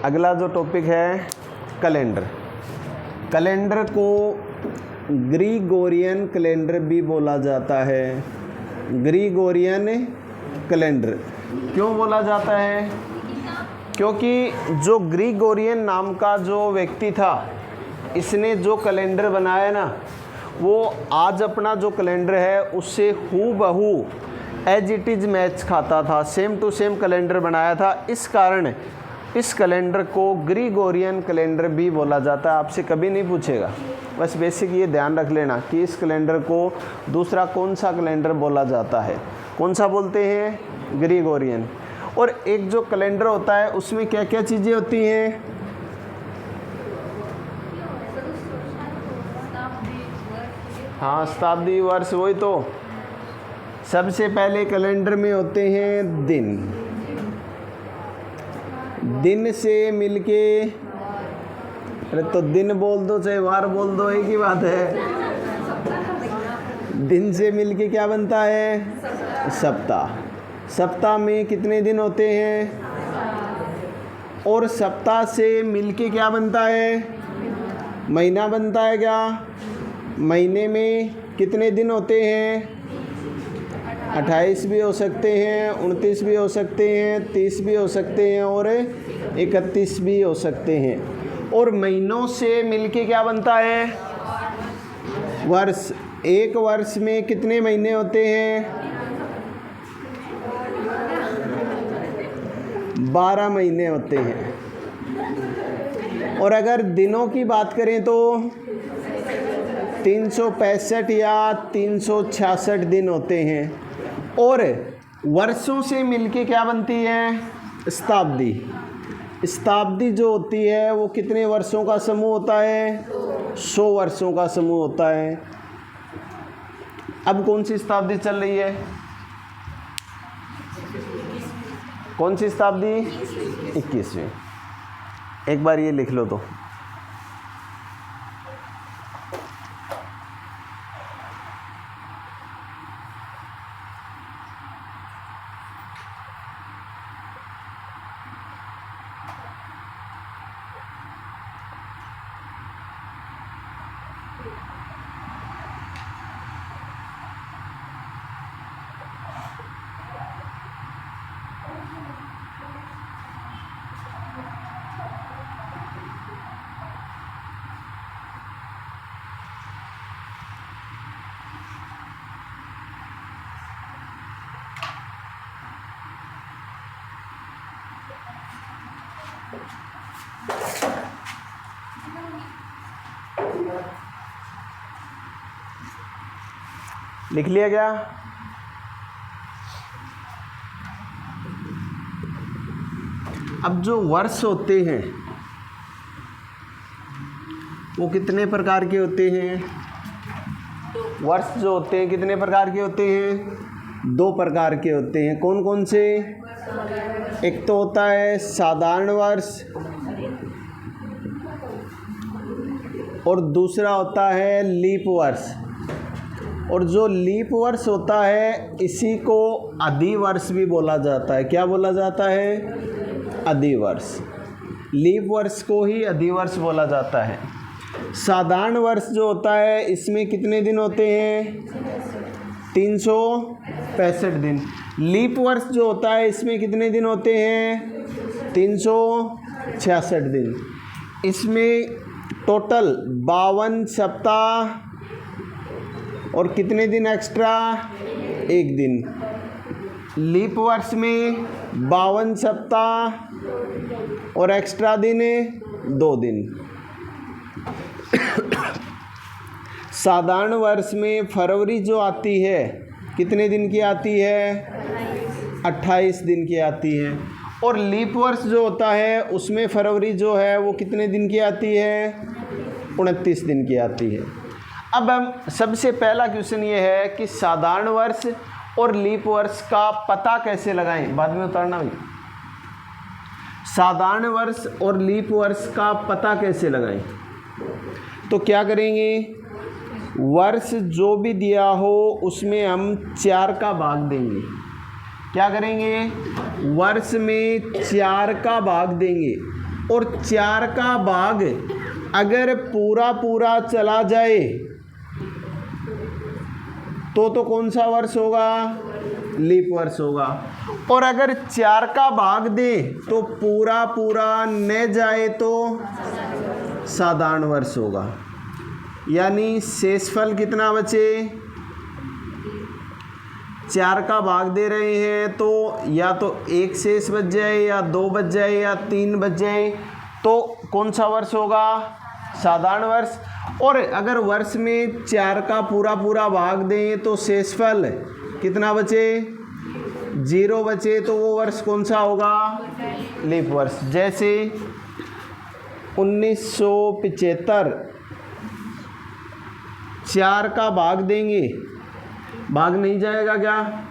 अगला जो टॉपिक है कैलेंडर। कैलेंडर को ग्रीगोरियन कैलेंडर भी बोला जाता है। ग्रीगोरियन कैलेंडर क्यों बोला जाता है? क्योंकि जो ग्रीगोरियन नाम का जो व्यक्ति था, इसने जो कैलेंडर बनाया ना, वो आज अपना जो कैलेंडर है उससे हूबहू एज इट इज़ मैच खाता था, सेम टू सेम कैलेंडर बनाया था। इस कारण इस कैलेंडर को ग्रीगोरियन कैलेंडर भी बोला जाता है। आपसे कभी नहीं पूछेगा, बस बेसिक ये ध्यान रख लेना कि इस कैलेंडर को दूसरा कौन सा कैलेंडर बोला जाता है। कौन सा बोलते हैं? ग्रीगोरियन। और एक जो कैलेंडर होता है उसमें क्या क्या चीज़ें होती हैं? हाँ, शताब्दी, वर्ष, वही तो। सबसे पहले कैलेंडर में होते हैं दिन। दिन से मिलके, अरे तो दिन बोल दो चाहे वार बोल दो, एक ही बात है। दिन से मिलके क्या बनता है? सप्ताह। सप्ताह में कितने दिन होते हैं? और सप्ताह से मिलके क्या बनता है? महीना बनता है। क्या महीने में कितने दिन होते हैं? 28 भी हो सकते हैं, 29 भी हो सकते हैं, 30 भी हो सकते हैं और 31 भी हो सकते हैं। और महीनों से मिलके क्या बनता है? वर्ष। एक वर्ष में कितने महीने होते हैं? 12 महीने होते हैं। और अगर दिनों की बात करें तो 365 या 366 दिन होते हैं। और वर्षों से मिलके क्या बनती है? शताब्दी। शताब्दी जो होती है वो कितने वर्षों का समूह होता है? 100 वर्षों का समूह होता है। अब कौन सी शताब्दी चल रही है? कौन सी शताब्दी? 21वीं। एक बार ये लिख लो तो। लिख लिया गया? अब जो वर्ष होते हैं वो कितने प्रकार के होते हैं? वर्ष जो होते हैं कितने प्रकार के होते हैं? 2 प्रकार के होते हैं। कौन कौन से? एक तो होता है साधारण वर्ष और दूसरा होता है लीप वर्ष। और जो लीप वर्ष होता है इसी को अधिवर्ष भी बोला जाता है। क्या बोला जाता है? अधिवर्ष। लीप वर्ष को ही अधिवर्ष बोला जाता है। साधारण वर्ष जो होता है इसमें कितने दिन होते हैं? 365 दिन। लीप वर्ष जो होता है इसमें कितने दिन होते हैं? 366 दिन। इसमें टोटल 52 सप्ताह और कितने दिन एक्स्ट्रा? 1 दिन। लीप वर्ष में 52 सप्ताह और एक्स्ट्रा दिन 2 दिन। साधारण वर्ष में फरवरी जो आती है कितने दिन की आती है? 28 दिन की आती है। और लीप वर्ष जो होता है उसमें फरवरी जो है वो कितने दिन की आती है? 29 दिन की आती है। अब हम सबसे पहला क्वेश्चन ये है कि साधारण वर्ष और लीप वर्ष का पता कैसे लगाएं? बाद में उतारना भाई। साधारण वर्ष और लीप वर्ष का पता कैसे लगाएं? तो क्या करेंगे? वर्ष जो भी दिया हो उसमें हम 4 का भाग देंगे। क्या करेंगे? वर्ष में 4 का भाग देंगे। और 4 का भाग अगर पूरा पूरा चला जाए तो कौन सा वर्ष होगा? लीप वर्ष होगा। और अगर 4 का भाग दे तो पूरा पूरा न जाए तो साधारण वर्ष होगा। यानी शेषफल कितना बचे? 4 का भाग दे रहे हैं तो या तो 1 शेष बच जाए या 2 बच जाए या 3 बच जाए, तो कौन सा वर्ष होगा? साधारण वर्ष। और अगर वर्ष में 4 का पूरा पूरा भाग दें तो शेषफल कितना बचे? 0 बचे, तो वो वर्ष कौन सा होगा? लीप वर्ष। जैसे 1975 4 का भाग देंगे, भाग नहीं जाएगा क्या?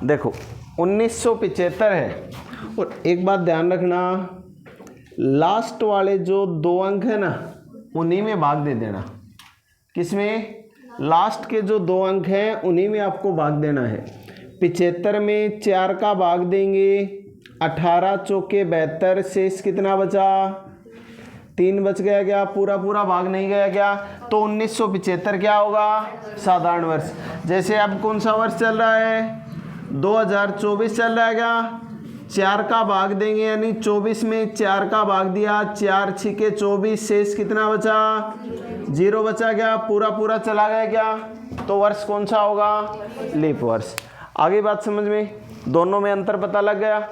देखो 1975 है, और एक बात ध्यान रखना, लास्ट वाले जो 2 अंक है ना उन्हीं में भाग दे देना। किसमें? लास्ट के जो 2 अंक हैं उन्हीं में आपको भाग देना है। 75 में 4 का भाग देंगे, 18 चौके 72, शेष कितना बचा? 3 बच गया क्या? पूरा पूरा भाग नहीं गया क्या? तो 1975 क्या होगा? साधारण वर्ष। जैसे अब कौन सा वर्ष चल रहा है? 2024 चल रहा है क्या? 4 का भाग देंगे, यानी 24 में 4 का भाग दिया, 4 छिके 24, शेष कितना बचा? 0 बचा क्या? पूरा पूरा चला गया क्या? तो वर्ष कौन सा होगा? लीप वर्ष। आगे बात समझ में? दोनों में अंतर पता लग गया।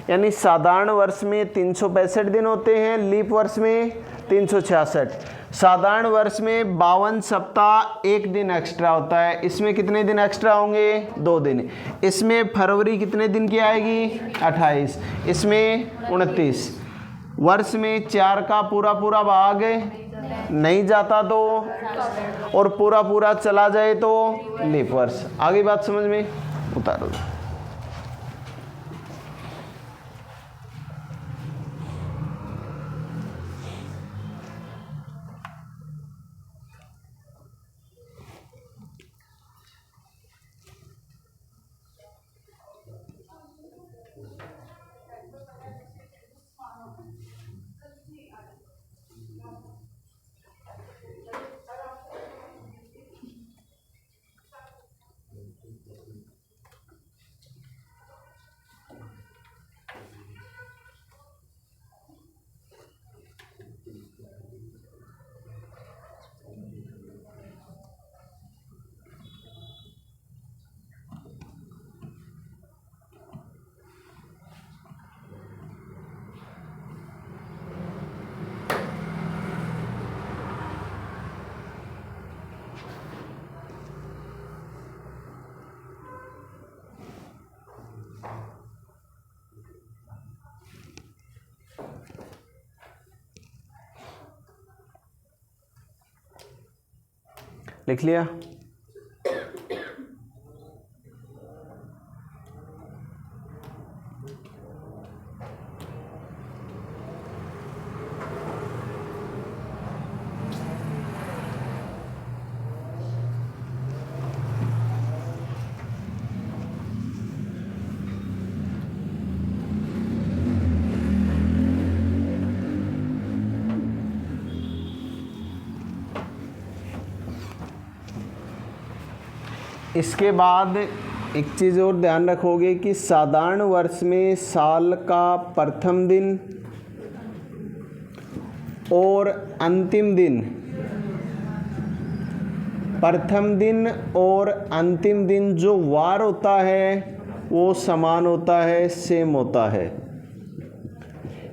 यानी साधारण वर्ष में 365 दिन होते हैं, लीप वर्ष में 366। साधारण वर्ष में 52 सप्ताह, 1 दिन एक्स्ट्रा होता है। इसमें कितने दिन एक्स्ट्रा होंगे? 2 दिन। इसमें फरवरी कितने दिन की आएगी? 28। इसमें 29। वर्ष में 4 का पूरा पूरा भाग नहीं जाता तो, और पूरा पूरा चला जाए तो लीप वर्ष। आगे बात समझ में? उतारो। लिख लिया? इसके बाद एक चीज़ और ध्यान रखोगे कि साधारण वर्ष में साल का प्रथम दिन और अंतिम दिन, प्रथम दिन और अंतिम दिन जो वार होता है वो समान होता है, सेम होता है।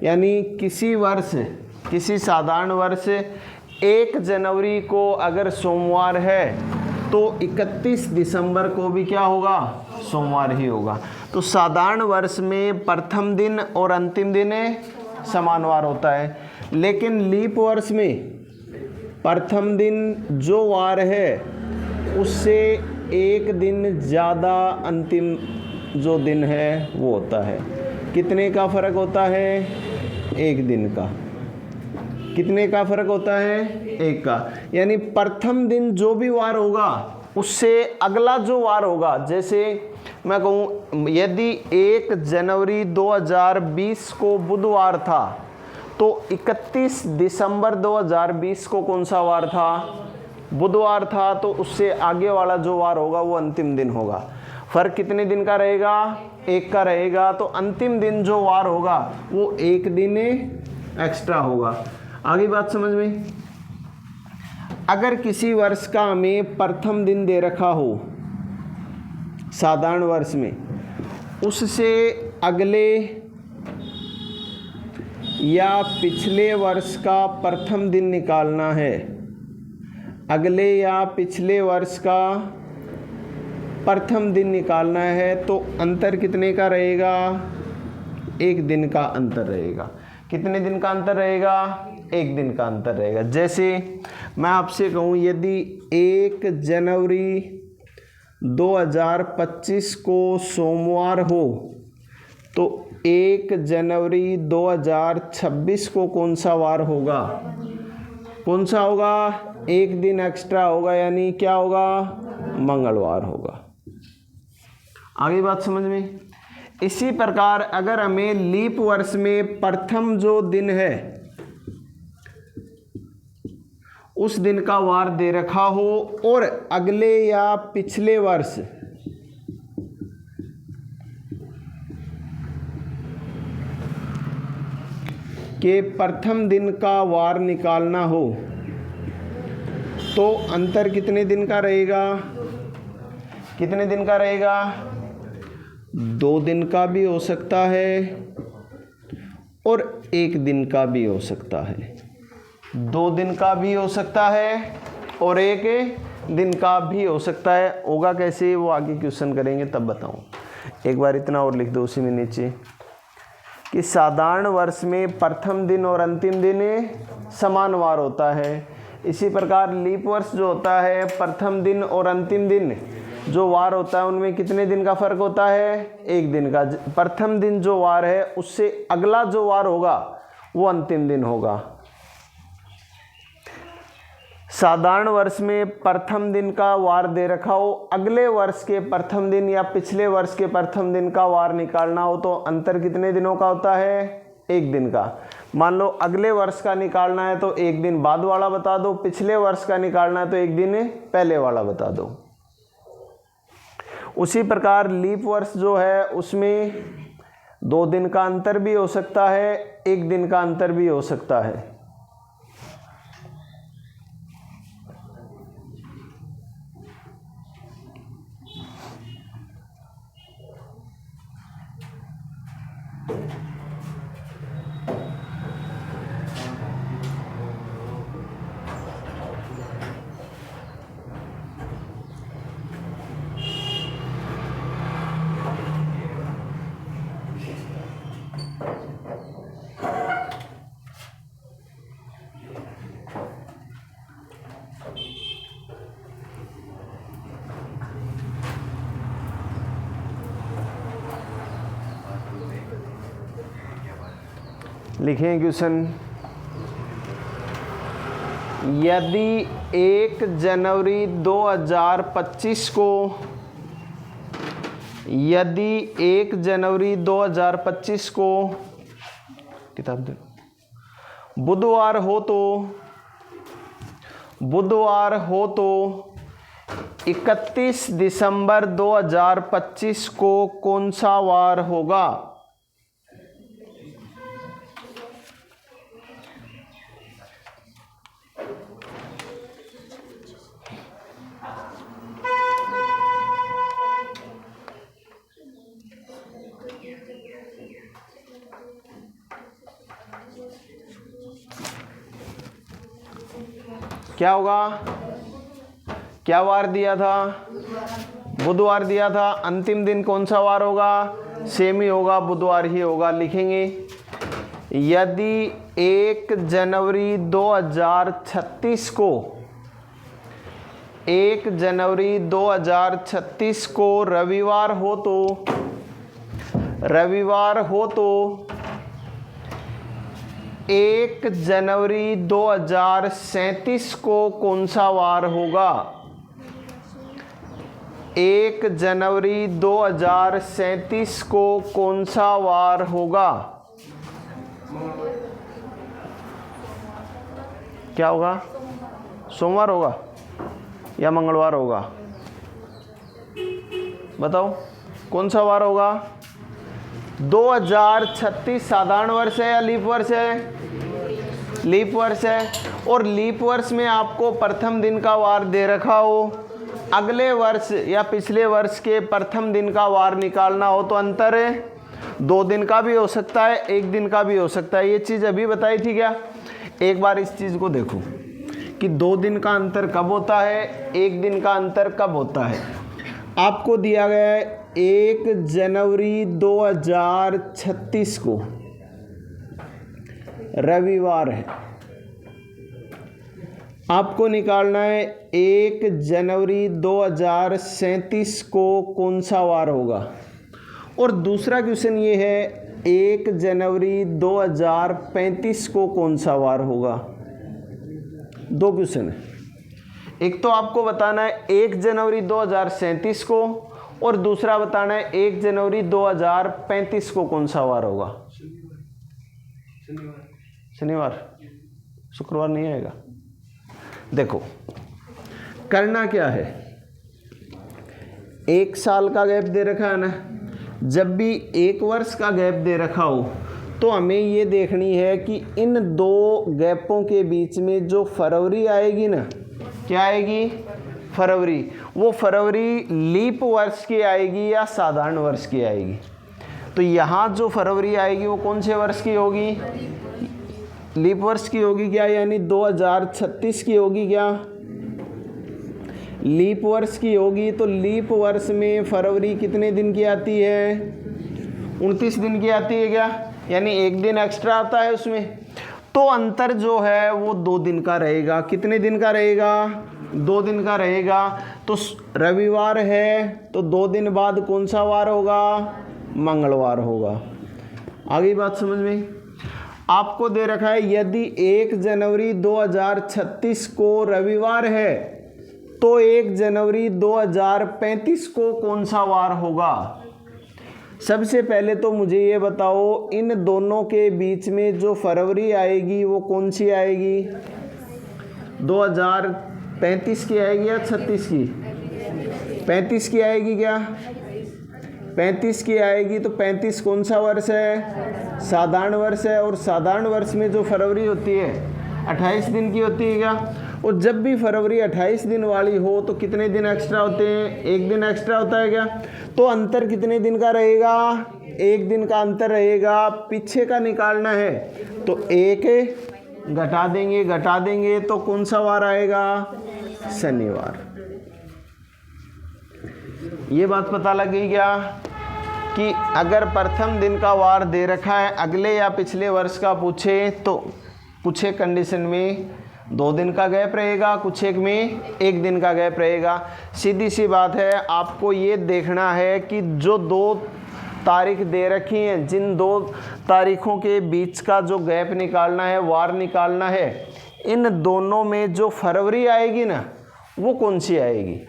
यानी किसी वर्ष, किसी साधारण वर्ष 1 जनवरी को अगर सोमवार है तो 31 दिसंबर को भी क्या होगा? सोमवार ही होगा। तो साधारण वर्ष में प्रथम दिन और अंतिम दिन समानवार होता है, लेकिन लीप वर्ष में प्रथम दिन जो वार है उससे 1 दिन ज़्यादा अंतिम जो दिन है वो होता है। कितने का फ़र्क होता है? 1 दिन का। कितने का फर्क होता है? 1 का। यानी प्रथम दिन जो भी वार होगा उससे अगला जो वार होगा, जैसे मैं कहूँ यदि 1 जनवरी 2020 को बुधवार था तो 31 दिसंबर 2020 को कौन सा वार था? बुधवार था, तो उससे आगे वाला जो वार होगा वो अंतिम दिन होगा। फर्क कितने दिन का रहेगा? 1 का रहेगा। तो अंतिम दिन जो वार होगा वो 1 दिन एक्स्ट्रा होगा। आगे बात समझ में? अगर किसी वर्ष का हमें प्रथम दिन दे रखा हो साधारण वर्ष में, उससे अगले या पिछले वर्ष का प्रथम दिन निकालना है, अगले या पिछले वर्ष का प्रथम दिन निकालना है, तो अंतर कितने का रहेगा? 1 दिन का अंतर रहेगा। कितने दिन का अंतर रहेगा? 1 दिन का अंतर रहेगा। जैसे मैं आपसे कहूँ यदि 1 जनवरी 2025 को सोमवार हो तो 1 जनवरी 2026 को कौन सा वार होगा? कौन सा होगा? 1 दिन एक्स्ट्रा होगा, यानी क्या होगा? मंगलवार होगा। आगे बात समझ में? इसी प्रकार अगर हमें लीप वर्ष में प्रथम जो दिन है उस दिन का वार दे रखा हो और अगले या पिछले वर्ष के प्रथम दिन का वार निकालना हो, तो अंतर कितने दिन का रहेगा? कितने दिन का रहेगा? 2 दिन का भी हो सकता है और 1 दिन का भी हो सकता है। 2 दिन का भी हो सकता है और 1 दिन का भी हो सकता है। होगा कैसे वो आगे क्वेश्चन करेंगे तब बताऊं। एक बार इतना और लिख दो उसी में नीचे कि साधारण वर्ष में प्रथम दिन और अंतिम दिन समान वार होता है। इसी प्रकार लीप वर्ष जो होता है प्रथम दिन और अंतिम दिन जो वार होता है उनमें कितने दिन का फर्क होता है? 1 दिन का। प्रथम दिन जो वार है उससे अगला जो वार होगा वो अंतिम दिन होगा। साधारण वर्ष में प्रथम दिन का वार दे रखा हो, अगले वर्ष के प्रथम दिन या पिछले वर्ष के प्रथम दिन का वार निकालना हो, तो अंतर कितने दिनों का होता है? 1 दिन का। मान लो अगले वर्ष का निकालना है तो 1 दिन बाद वाला बता दो, पिछले वर्ष का निकालना है तो 1 दिन पहले वाला बता दो। उसी प्रकार लीप वर्ष जो है उसमें 2 दिन का अंतर भी हो सकता है, 1 दिन का अंतर भी हो सकता है। लिखें क्वेश्चन। यदि 1 जनवरी 2025 को, यदि 1 जनवरी 2025 को किताब दे बुधवार हो तो 31 दिसंबर 2025 को कौन सा वार होगा? क्या होगा? क्या वार दिया था? बुधवार दिया था। अंतिम दिन कौन सा वार होगा? सेम ही होगा, बुधवार ही होगा। लिखेंगे यदि 1 जनवरी 2036 को 1 जनवरी 2036 को रविवार हो तो 1 जनवरी 2037 को कौन सा वार होगा? 1 जनवरी 2037 को कौन सा वार होगा? क्या होगा? सोमवार होगा या मंगलवार होगा? बताओ कौन सा वार होगा? 2036 साधारण वर्ष है या लीप वर्ष है? लीप वर्ष है। और लीप वर्ष में आपको प्रथम दिन का वार दे रखा हो, अगले वर्ष या पिछले वर्ष के प्रथम दिन का वार निकालना हो तो अंतर है 2 दिन का भी हो सकता है, 1 दिन का भी हो सकता है। ये चीज़ अभी बताई थी क्या? एक बार इस चीज़ को देखो कि 2 दिन का अंतर कब होता है, 1 दिन का अंतर कब होता है। आपको दिया गया है 1 जनवरी 2036 को रविवार है, आपको निकालना है 1 जनवरी 2037 को कौन सा वार होगा। और दूसरा क्वेश्चन ये है 1 जनवरी 2035 को कौन सा वार होगा। 2 क्वेश्चन है, एक तो आपको बताना है 1 जनवरी 2037 को और दूसरा बताना है 1 जनवरी 2035 को कौन सा वार होगा। शनिवार, शुक्रवार नहीं आएगा। देखो करना क्या है, 1 साल का गैप दे रखा है ना, जब भी 1 वर्ष का गैप दे रखा हो तो हमें ये देखनी है कि इन 2 गैपों के बीच में जो फरवरी आएगी ना, क्या आएगी? फरवरी। वो फरवरी लीप वर्ष की आएगी या साधारण वर्ष की आएगी? तो यहाँ जो फरवरी आएगी वो कौन से वर्ष की होगी? लीप वर्ष की होगी क्या? यानी 2036 की होगी क्या? लीप वर्ष की होगी। तो लीप वर्ष में फरवरी कितने दिन की आती है? 29 दिन की आती है क्या? यानी 1 दिन एक्स्ट्रा आता है उसमें। तो अंतर जो है वो 2 दिन का रहेगा। कितने दिन का रहेगा? 2 दिन का रहेगा। तो रविवार है तो 2 दिन बाद कौन सा वार होगा? मंगलवार होगा। आगे बात समझ में? आपको दे रखा है यदि 1 जनवरी 2036 को रविवार है तो 1 जनवरी 2035 को कौन सा वार होगा। सबसे पहले तो मुझे ये बताओ इन दोनों के बीच में जो फरवरी आएगी वो कौन सी आएगी? 2035 की आएगी या 36 की? 35 की आएगी क्या? 35 की आएगी। तो 35 कौन सा वर्ष है? साधारण वर्ष है। और साधारण वर्ष में जो फरवरी होती है 28 दिन की होती है क्या? और जब भी फरवरी 28 दिन वाली हो तो कितने दिन एक्स्ट्रा होते हैं? 1 दिन एक्स्ट्रा होता है क्या? तो अंतर कितने दिन का रहेगा? 1 दिन का अंतर रहेगा। पीछे का निकालना है तो 1 घटा देंगे तो कौन सा वार आएगा? शनिवार। ये बात पता लगी क्या कि अगर प्रथम दिन का वार दे रखा है, अगले या पिछले वर्ष का पूछे तो कुछ एक कंडीशन में 2 दिन का गैप रहेगा, कुछ एक में 1 दिन का गैप रहेगा। सीधी सी बात है। आपको ये देखना है कि जो 2 तारीख दे रखी हैं, जिन 2 तारीखों के बीच का जो गैप निकालना है, वार निकालना है, इन दोनों में जो फरवरी आएगी ना वो कौन सी आएगी?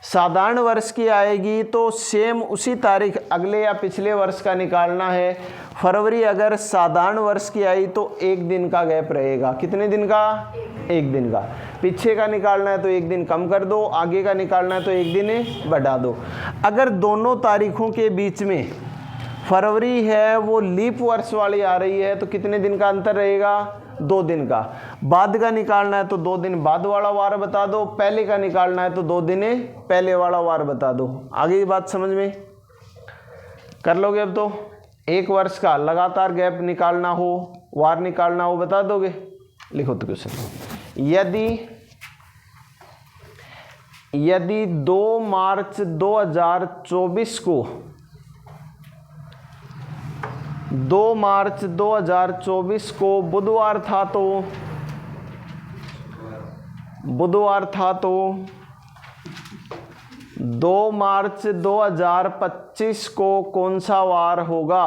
साधारण वर्ष की आएगी तो सेम उसी तारीख अगले या पिछले वर्ष का निकालना है। फरवरी अगर साधारण वर्ष की आई तो 1 दिन का गैप रहेगा। कितने दिन का? 1 दिन का। पीछे का निकालना है तो 1 दिन कम कर दो, आगे का निकालना है तो 1 दिन बढ़ा दो। अगर दोनों तारीखों के बीच में फरवरी है वो लीप वर्ष वाली आ रही है तो कितने दिन का अंतर रहेगा? 2 दिन का। बाद का निकालना है तो 2 दिन बाद वाला वार बता दो, पहले का निकालना है तो 2 दिन पहले वाला वार बता दो। आगे की बात समझ में कर लोगे? अब तो 1 वर्ष का लगातार गैप निकालना हो, वार निकालना हो, बता दोगे? लिखो तो क्वेश्चन। यदि 2 मार्च 2024 को 2 मार्च 2024 को बुधवार था तो 2 मार्च 2025 को कौन सा वार होगा?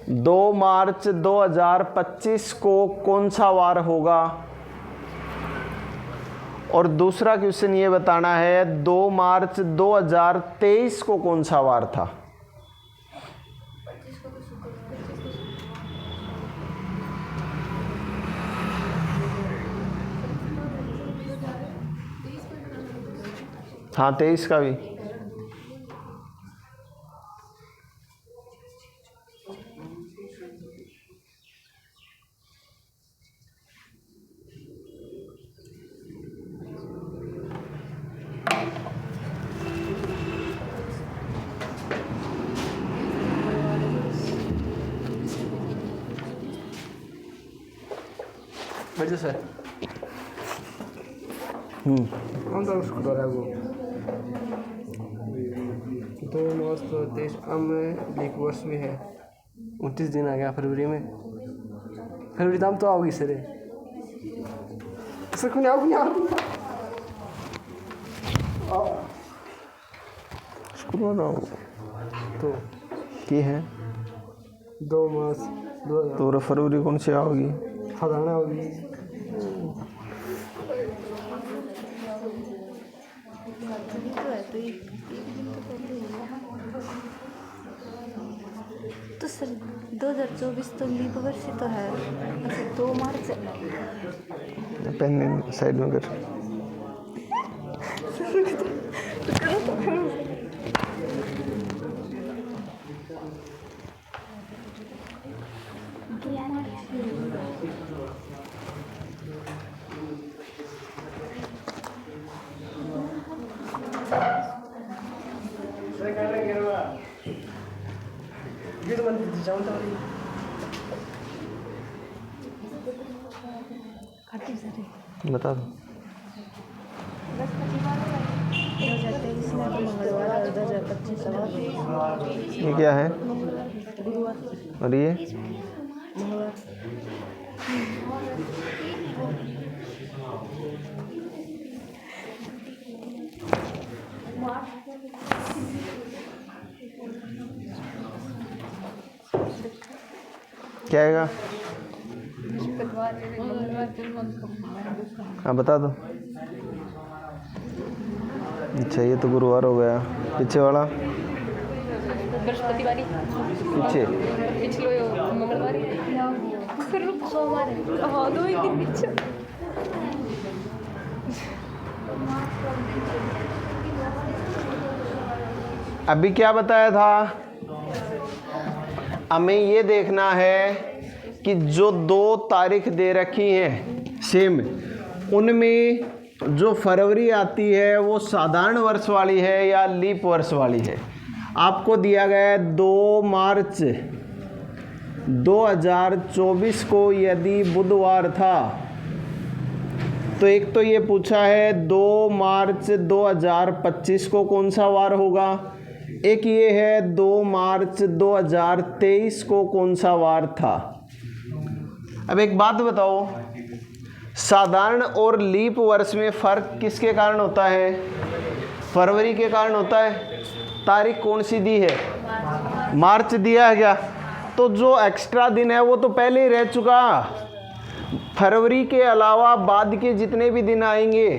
2 मार्च 2025 को कौन सा वार होगा? और दूसरा क्वेश्चन ये बताना है 2 मार्च 2023 को कौन सा वार था? हाँ 23 का भी। बैठो सर। कौन सा उसको दौरा वो 2 मार्च 2023 अब एक वर्ष में है 29 दिन आ गया फरवरी में। फरवरी दाम तो आओगी सर सर क्यों नहीं आओगी तो की है 2 मार्च 2000 तो फरवरी कौन सी आओगी? साधारण होगी। तो सर 2024 तो लीप वर्ष ही तो है। अच्छा 2 मार्च पेन साइड में कर। बता दो। 2023 में तो मंगलवार और 2025 ये क्या है? गुरुवार और ये मंगलवार। क्या आएगा? हाँ बता दो। अच्छा ये तो गुरुवार हो गया। पीछे वाला बृहस्पतिवारी पीछे पिछले मंगलवारी फिर सोमवार हाँ 2 ही दिन पीछे। अभी क्या बताया था? हमें ये देखना है कि जो 2 तारीख दे रखी हैं सेम, उनमें जो फरवरी आती है वो साधारण वर्ष वाली है या लीप वर्ष वाली है। आपको दिया गया है 2 मार्च 2024 को यदि बुधवार था तो एक तो ये पूछा है 2 मार्च 2025 को कौन सा वार होगा, एक ये है 2 मार्च 2023 को कौन सा वार था। अब एक बात बताओ, साधारण और लीप वर्ष में फ़र्क किसके कारण होता है? फरवरी के कारण होता है। तारीख कौन सी दी है? मार्च दिया है क्या? तो जो एक्स्ट्रा दिन है वो तो पहले ही रह चुका। फरवरी के अलावा बाद के जितने भी दिन आएंगे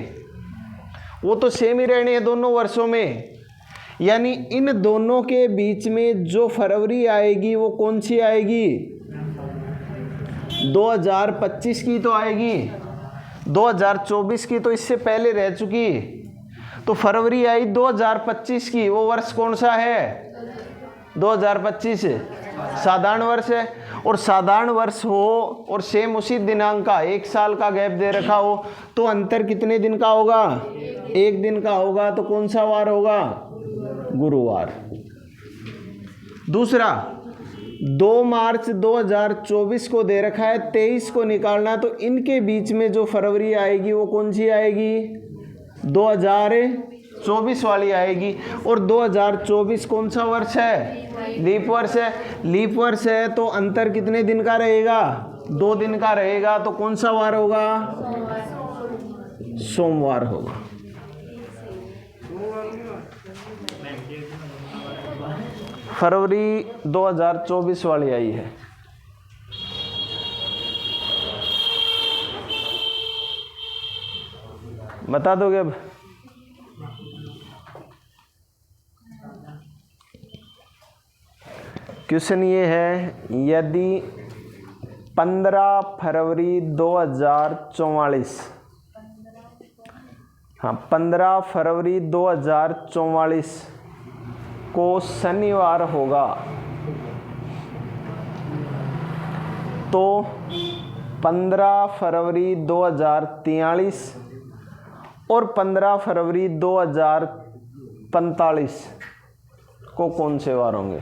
वो तो सेम ही रहने हैं दोनों वर्षों में। यानी इन दोनों के बीच में जो फरवरी आएगी वो कौन सी आएगी? 2025 की तो आएगी। 2024 की तो इससे पहले रह चुकी। तो फरवरी आई 2025 की, वो वर्ष कौन सा है? 2025 साधारण वर्ष है। और साधारण वर्ष हो और सेम उसी दिनांक का 1 साल का गैप दे रखा हो तो अंतर कितने दिन का होगा? 1 दिन का होगा। तो कौन सा वार होगा? गुरुवार। दूसरा 2 मार्च 2024 को दे रखा है, 23 को निकालना, तो इनके बीच में जो फरवरी आएगी वो कौन सी आएगी? 2024 वाली आएगी। और 2024 कौन सा वर्ष है? लीप वर्ष है। लीप वर्ष है तो अंतर कितने दिन का रहेगा? 2 दिन का रहेगा। तो कौन सा वार होगा? सोमवार होगा। फरवरी 2024 वाली आई है। बता दोगे अब? क्वेश्चन ये है, यदि 15 फरवरी 2044, हाँ 15 फरवरी 2044 को शनिवार होगा तो 15 फरवरी 2043 और 15 फरवरी 2045 को कौन से वार होंगे?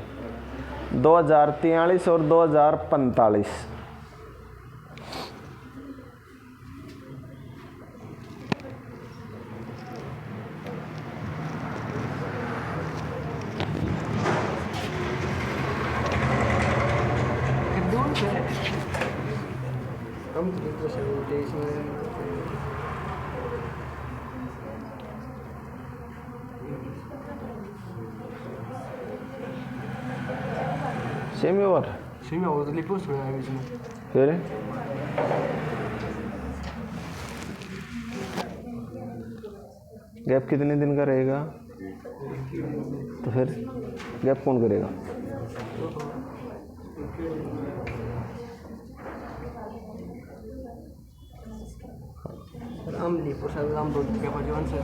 2043 और 2045। हम तो 23 में सेम और सही में वो लिपोस में आए बीच में। फिर गैप कितने दिन का रहेगा? तो फिर गैप कौन करेगा? हम लिपोस हम बोलते क्या पजवान से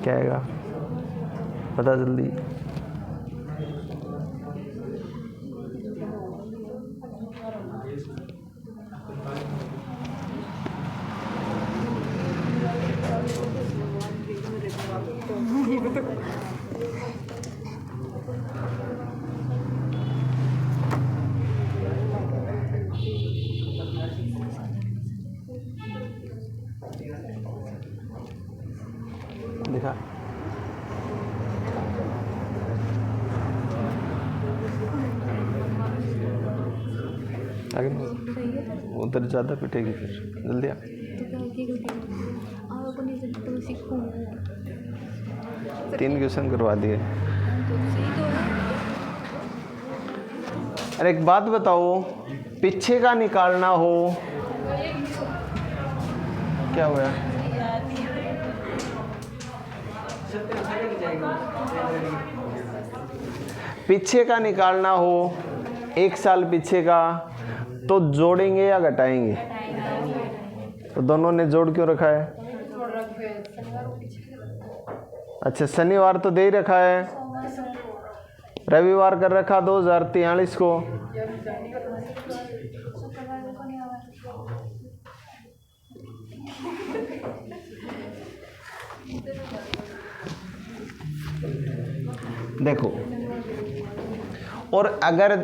क्या आएगा? बता जल्दी। दिखा। आगे उधर ज़्यादा पिटेगी फिर, जल्दी आ। तो क्या आप अपनी तो सीखूँ 3 क्वेश्चन करवा दिए। तो सही तो है। अरे एक बात बताओ, पीछे का निकालना हो, क्या हुआ? पीछे का निकालना हो, 1 साल पीछे का, तो जोड़ेंगे या घटाएंगे? तो दोनों ने जोड़ क्यों रखा है? अच्छा, शनिवार तो दे ही रखा है, रविवार कर रखा 2043 को। देखो, और अगर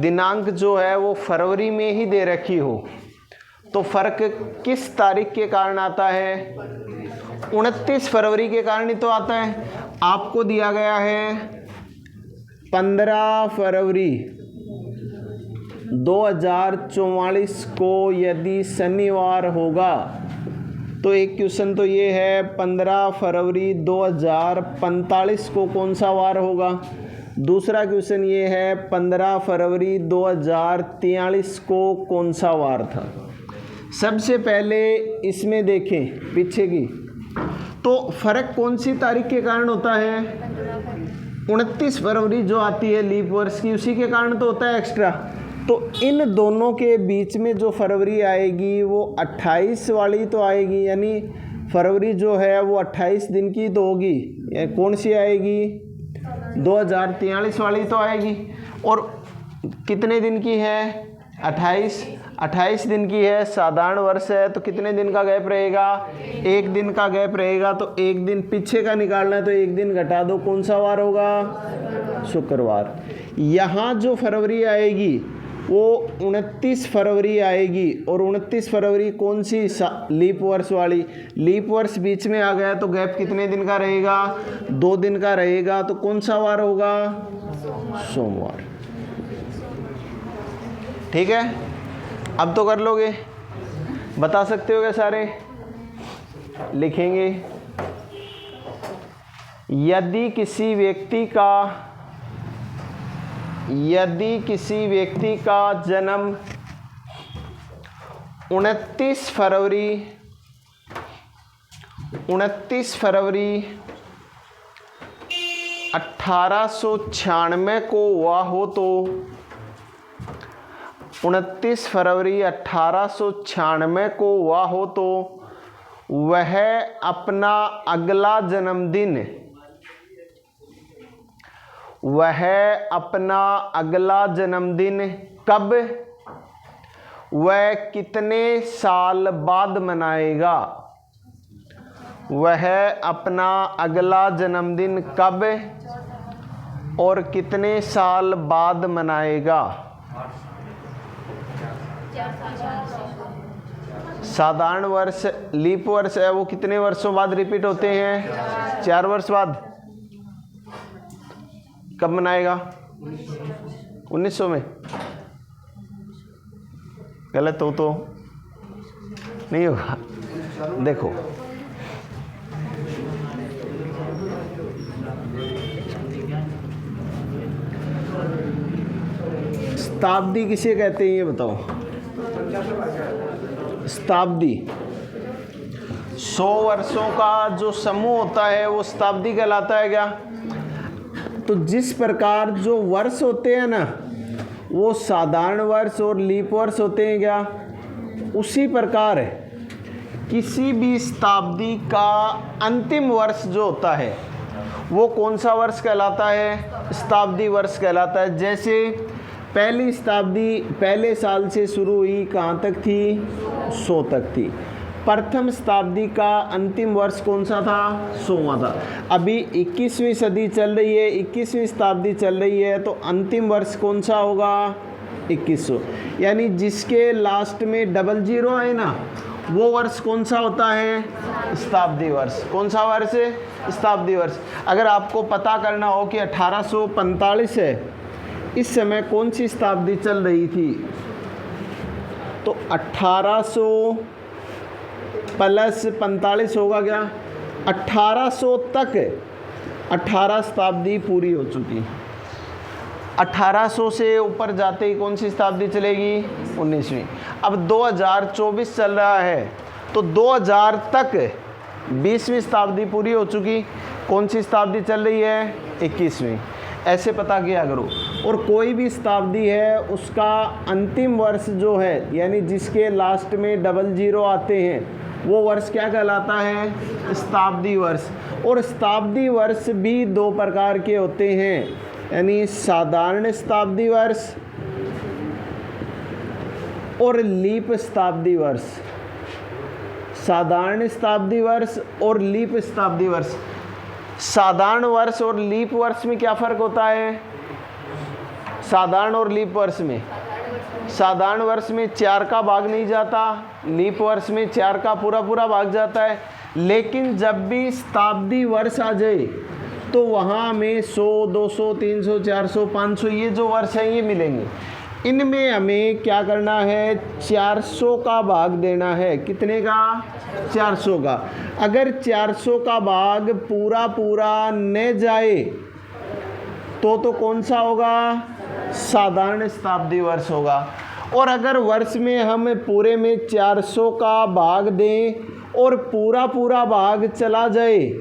दिनांक जो है वो फरवरी में ही दे रखी हो तो फर्क किस तारीख के कारण आता है? 29 फरवरी के कारण ही तो आता है। आपको दिया गया है 15 फरवरी 2044 को यदि शनिवार होगा, तो एक क्वेश्चन तो ये है 15 फरवरी 2045 को कौन सा वार होगा। दूसरा क्वेश्चन ये है 15 फरवरी 2043 को कौन सा वार था। सबसे पहले इसमें देखें पीछे की, तो फर्क कौन सी तारीख के कारण होता है? 29 फरवरी जो आती है लीप वर्ष की, उसी के कारण तो होता है एक्स्ट्रा। तो इन दोनों के बीच में जो फरवरी आएगी वो 28 वाली तो आएगी, यानी फरवरी जो है वो 28 दिन की तो होगी। कौन सी आएगी? 2043 वाली तो आएगी। और कितने दिन की है? 28 दिन की है। साधारण वर्ष है तो कितने दिन का गैप रहेगा? 1 दिन का गैप रहेगा। तो 1 दिन पीछे का निकालना है तो 1 दिन घटा दो, कौन सा वार होगा? शुक्रवार। यहाँ जो फरवरी आएगी वो 29 फरवरी आएगी, और 29 फरवरी कौन सी? लीप वर्ष वाली। लीप वर्ष बीच में आ गया तो गैप कितने दिन का रहेगा? 2 दिन का रहेगा। तो कौन सा वार होगा? सोमवार। ठीक है, अब तो कर लोगे, बता सकते हो क्या सारे? लिखेंगे, यदि किसी व्यक्ति का जन्म 29 फरवरी 1896 को हुआ हो तो 29 फरवरी 1896 को हुआ हो तो वह अपना अगला जन्मदिन कब वह कितने साल बाद मनाएगा? वह अपना अगला जन्मदिन कब और कितने साल बाद मनाएगा? साधारण वर्ष लीप वर्ष है वो कितने वर्षों बाद रिपीट होते हैं? 4 वर्ष बाद। कब मनाएगा? 1900 में। गलत हो तो नहीं होगा। देखो शताब्दी किसे कहते हैं ये बताओ? शताब्दी 100 वर्षों का जो समूह होता है वो शताब्दी कहलाता है क्या? तो जिस प्रकार जो वर्ष होते हैं ना वो साधारण वर्ष और लीप वर्ष होते हैं क्या, उसी प्रकार किसी भी शताब्दी का अंतिम वर्ष जो होता है वो कौन सा वर्ष कहलाता है? शताब्दी वर्ष कहलाता है। जैसे पहली शताब्दी पहले साल से शुरू हुई, कहाँ तक थी? 100 तक थी। प्रथम शताब्दी का अंतिम वर्ष कौन सा था? 100वां था। अभी 21वीं सदी चल रही है, 21वीं शताब्दी चल रही है, तो अंतिम वर्ष कौन सा होगा? 2100। यानी जिसके लास्ट में 00 है ना वो वर्ष कौन सा होता है? शताब्दी वर्ष। कौन सा वर्ष है? शताब्दी वर्ष। अगर आपको पता करना हो कि 1845 है, इस समय कौन सी शताब्दी चल रही थी, तो 1800 प्लस 45 होगा क्या? 1800 तक 18 शताब्दी पूरी हो चुकी। 1800 से ऊपर जाते ही कौन सी शताब्दी चलेगी? 19वीं। अब 2024 चल रहा है तो 2000 तक 20वीं शताब्दी पूरी हो चुकी। कौन सी शताब्दी चल रही है? 21वीं। ऐसे पता किया करो। और कोई भी शताब्दी है उसका अंतिम वर्ष जो है यानी जिसके लास्ट में 00 आते हैं वो वर्ष क्या कहलाता है? शताब्दी वर्ष। और शताब्दी वर्ष भी 2 प्रकार के होते हैं, यानी साधारण शताब्दी वर्ष और लीप शताब्दी वर्ष। साधारण शताब्दी वर्ष और लीप शताब्दी वर्ष। साधारण वर्ष और लीप वर्ष में क्या फ़र्क होता है? साधारण और लीप वर्ष में, साधारण वर्ष में 4 का भाग नहीं जाता, लीप वर्ष में 4 का पूरा भाग जाता है। लेकिन जब भी शताब्दी वर्ष आ जाए तो वहाँ हमें 100, 200, 300, 400, 500 ये जो वर्ष हैं ये मिलेंगे। इनमें हमें क्या करना है? 400 का भाग देना है। कितने का? 400 का। अगर 400 का भाग पूरा न जाए तो कौन सा होगा? साधारण शताब्दी वर्ष होगा। और अगर वर्ष में हम पूरे में 400 का भाग दें और पूरा भाग चला जाए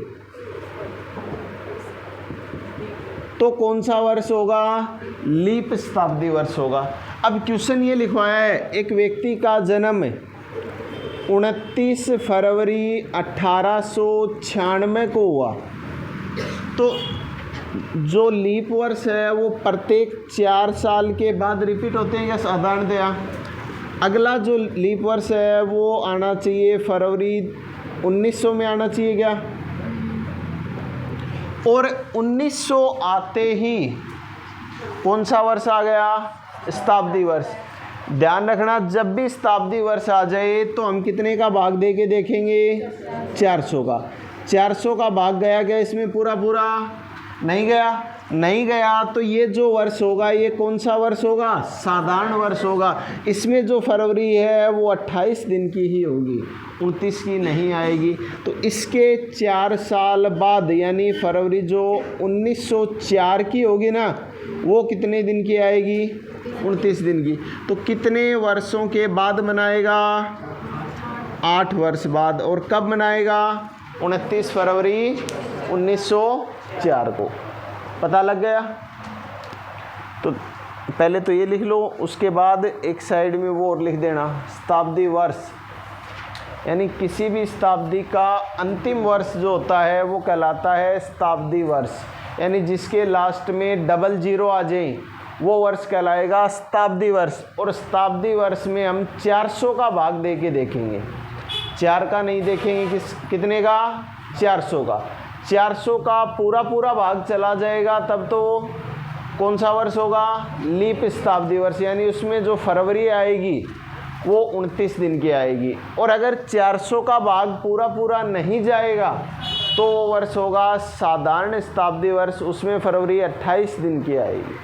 तो कौन सा वर्ष होगा? लीप शताब्दी वर्ष होगा। अब क्वेश्चन ये लिखवाया है, एक व्यक्ति का जन्म 29 फरवरी 1896 को हुआ, तो जो लीप वर्ष है वो प्रत्येक 4 साल के बाद रिपीट होते हैं या साधारणतया? अगला जो लीप वर्ष है वो आना चाहिए फरवरी 1900 में आना चाहिए क्या? और 1900 आते ही कौन सा वर्ष आ गया? शताब्दी वर्ष। ध्यान रखना, जब भी शताब्दी वर्ष आ जाए तो हम कितने का भाग दे के देखेंगे? 400 का। 400 का भाग गया क्या इसमें? पूरा नहीं गया तो ये जो वर्ष होगा ये कौन सा वर्ष होगा? साधारण वर्ष होगा। इसमें जो फरवरी है वो 28 दिन की ही होगी, 29 की नहीं आएगी। तो इसके 4 साल बाद यानी फरवरी जो 1904 की होगी ना वो कितने दिन की आएगी? 29 दिन की। तो कितने वर्षों के बाद मनाएगा? 8 वर्ष बाद। और कब मनाएगा? 29 फरवरी 1904 को। पता लग गया? तो पहले तो ये लिख लो, उसके बाद एक साइड में वो और लिख देना, शताब्दी वर्ष। यानी किसी भी शताब्दी का अंतिम वर्ष जो होता है वो कहलाता है शताब्दी वर्ष। यानी जिसके लास्ट में 00 आ जाए वो वर्ष कहलाएगा शताब्दी वर्ष। और शताब्दी वर्ष में हम 400 का भाग दे के देखेंगे, 4 का नहीं देखेंगे। कितने का? 400 का। 400 का पूरा भाग चला जाएगा तब तो कौन सा वर्ष होगा? लीप शताब्दी वर्ष। यानी उसमें जो फरवरी आएगी वो 29 दिन की आएगी। और अगर 400 का भाग पूरा नहीं जाएगा तो वो वर्ष होगा साधारण शताब्दी वर्ष। उसमें फरवरी 28 दिन की आएगी।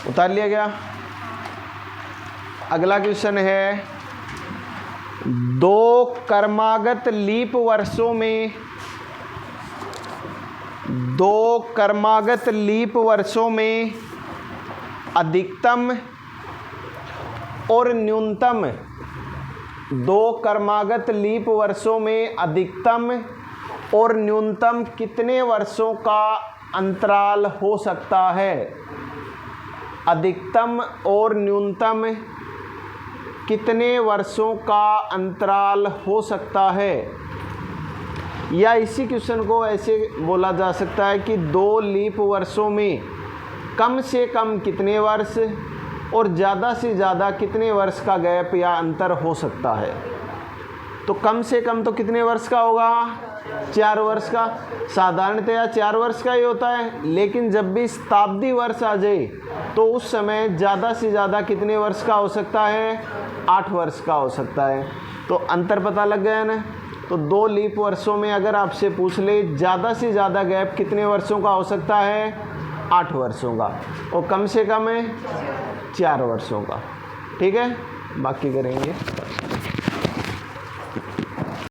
उतार लिया गया। अगला क्वेश्चन है, 2 कर्मागत लीप वर्षों में 2 कर्मागत लीप वर्षों में अधिकतम और न्यूनतम 2 कर्मागत लीप वर्षों में अधिकतम और न्यूनतम कितने वर्षों का अंतराल हो सकता है? अधिकतम और न्यूनतम कितने वर्षों का अंतराल हो सकता है? या इसी क्वेश्चन को ऐसे बोला जा सकता है कि 2 लीप वर्षों में कम से कम कितने वर्ष और ज़्यादा से ज़्यादा कितने वर्ष का गैप या अंतर हो सकता है। तो कम से कम तो कितने वर्ष का होगा? 4 वर्ष का। साधारणतया 4 वर्ष का ही होता है, लेकिन जब भी शताब्दी वर्ष आ जाए तो उस समय ज़्यादा से ज़्यादा कितने वर्ष का हो सकता है? 8 वर्ष का हो सकता है। तो अंतर पता लग गया ना। तो 2 लीप वर्षों में अगर आपसे पूछ ले ज़्यादा से ज़्यादा गैप कितने वर्षों का हो सकता है? 8 वर्षों का। और कम से कम है 4 वर्षों का। ठीक है, बाकी करेंगे।